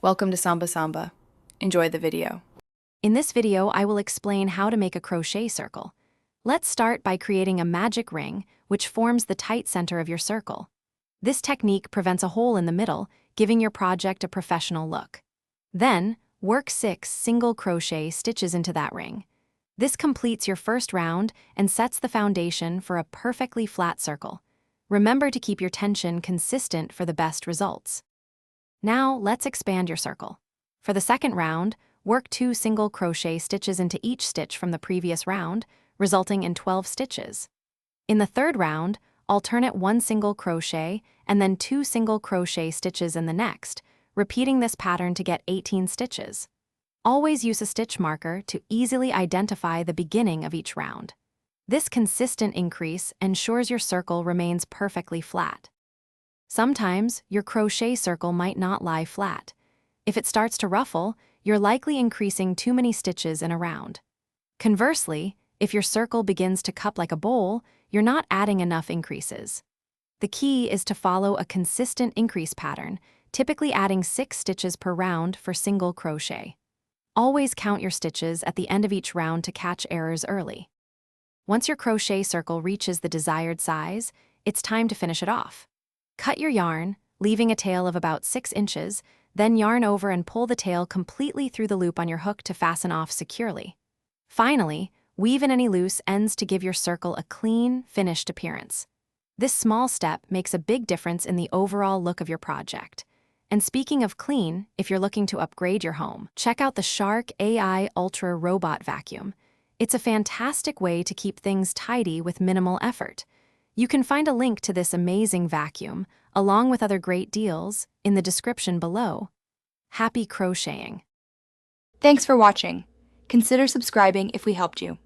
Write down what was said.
Welcome to Samba Samba. Enjoy the video. In this video, I will explain how to make a crochet circle. Let's start by creating a magic ring, which forms the tight center of your circle. This technique prevents a hole in the middle, giving your project a professional look. Then, work 6 single crochet stitches into that ring. This completes your first round and sets the foundation for a perfectly flat circle. Remember to keep your tension consistent for the best results. Now, let's expand your circle. For the second round, work 2 single crochet stitches into each stitch from the previous round, resulting in 12 stitches. In the third round, alternate 1 single crochet and then 2 single crochet stitches in the next, repeating this pattern to get 18 stitches. Always use a stitch marker to easily identify the beginning of each round. This consistent increase ensures your circle remains perfectly flat. Sometimes, your crochet circle might not lie flat. If it starts to ruffle, you're likely increasing too many stitches in a round. Conversely, if your circle begins to cup like a bowl, you're not adding enough increases. The key is to follow a consistent increase pattern, typically adding 6 stitches per round for single crochet. Always count your stitches at the end of each round to catch errors early. Once your crochet circle reaches the desired size, it's time to finish it off. Cut your yarn, leaving a tail of about 6 inches, then yarn over and pull the tail completely through the loop on your hook to fasten off securely. Finally, weave in any loose ends to give your circle a clean, finished appearance. This small step makes a big difference in the overall look of your project. And speaking of clean, if you're looking to upgrade your home, check out the Shark AI Ultra Robot Vacuum. It's a fantastic way to keep things tidy with minimal effort. You can find a link to this amazing vacuum, along with other great deals, in the description below. Happy crocheting! Thanks for watching. Consider subscribing if we helped you.